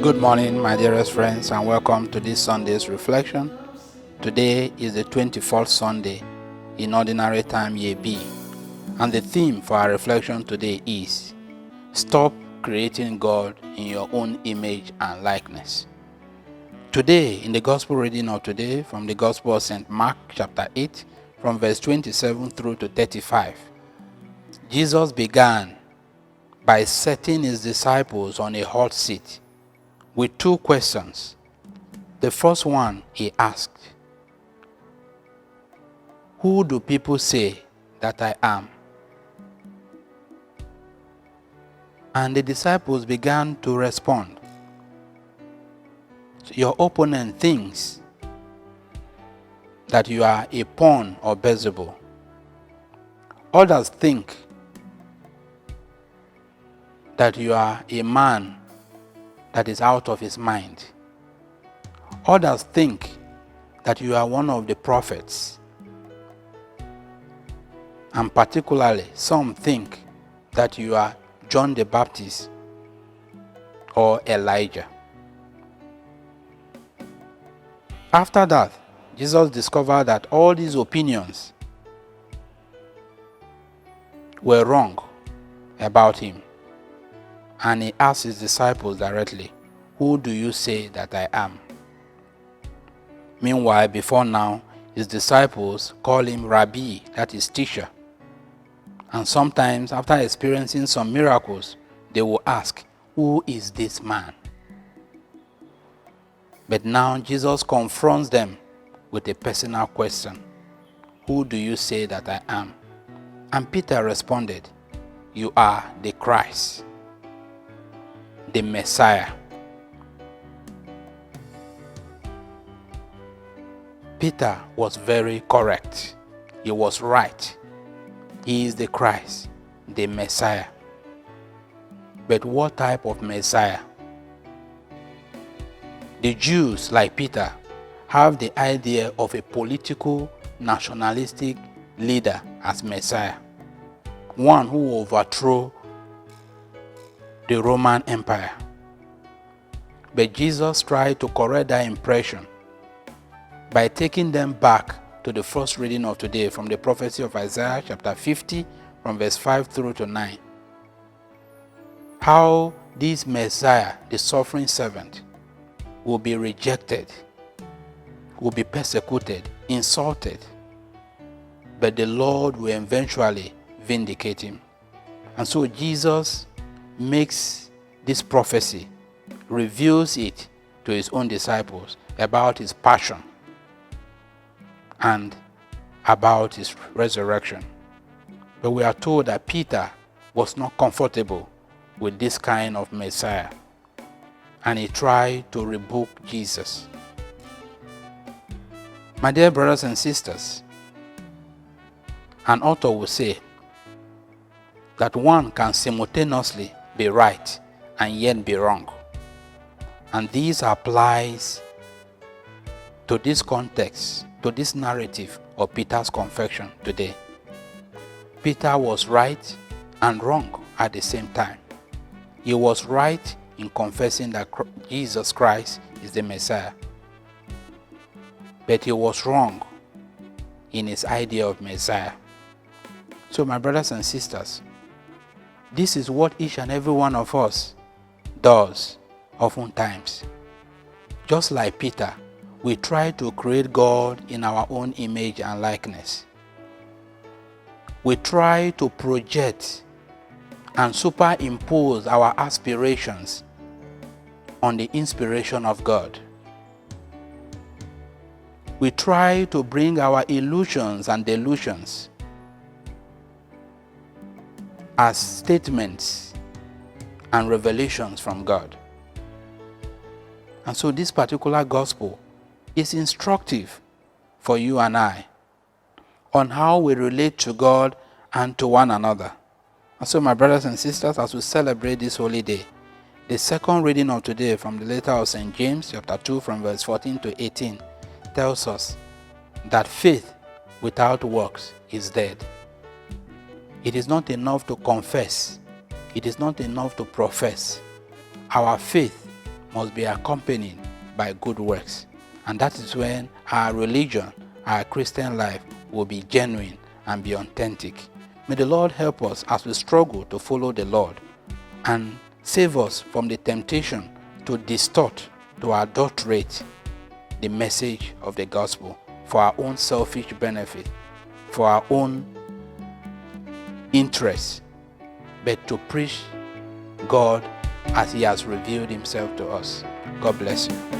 Good morning, my dearest friends, and welcome to this Sunday's reflection. Today is the 24th Sunday in Ordinary Time Year B, and the theme for our reflection today is Stop Creating God in Your Own Image and Likeness. Today, in the Gospel reading of today from the Gospel of St. Mark chapter 8, from verse 27 through to 35, Jesus began by setting his disciples on a hot seat with two questions. The first one he asked, "Who do people say that I am?" And the disciples began to respond. Your opponent thinks that you are a pawn or Beelzebub. Others think that you are a man that is out of his mind. Others think that you are one of the prophets. And particularly, some think that you are John the Baptist or Elijah. After that, Jesus discovered that all these opinions were wrong about him. And he asked his disciples directly, "Who do you say that I am?" Meanwhile, before now, his disciples call him Rabbi, that is teacher. And sometimes, after experiencing some miracles, they will ask, "Who is this man?" But now Jesus confronts them with a personal question. "Who do you say that I am?" And Peter responded, "You are the Christ, the Messiah." Peter was very correct. He was right. He is the Christ, the Messiah. But what type of Messiah? The Jews, like Peter, have the idea of a political, nationalistic leader as Messiah, one who will overthrow the Roman Empire. But Jesus tried to correct that impression by taking them back to the first reading of today from the prophecy of Isaiah chapter 50 from verse 5 through to 9. How this Messiah, the suffering servant, will be rejected, will be persecuted, insulted, but the Lord will eventually vindicate him. And so Jesus makes this prophecy, reveals it to his own disciples about his passion and about his resurrection. But we are told that Peter was not comfortable with this kind of Messiah, and he tried to rebuke Jesus. My dear brothers and sisters, an author will say that one can simultaneously be right and yet be wrong. And this applies to this context, to this narrative of Peter's confession today. Peter was right and wrong at the same time. He was right in confessing that Jesus Christ is the Messiah. But he was wrong in his idea of Messiah. So my brothers and sisters, this is what each and every one of us does oftentimes. Just like Peter, we try to create God in our own image and likeness. We try to project and superimpose our aspirations on the inspiration of God. We try to bring our illusions and delusions as statements and revelations from God. And so this particular gospel is instructive for you and I on how we relate to God and to one another. And so my brothers and sisters, as we celebrate this holy day, the second reading of today from the letter of St. James chapter 2 from verse 14 to 18 tells us that faith without works is dead. It is not enough to confess. It is not enough to profess. Our faith must be accompanied by good works. And that is when our religion, our Christian life, will be genuine and be authentic. May the Lord help us as we struggle to follow the Lord, and save us from the temptation to distort, to adulterate the message of the gospel for our own selfish benefit, for our own interests, but to preach God as He has revealed Himself to us. God bless you.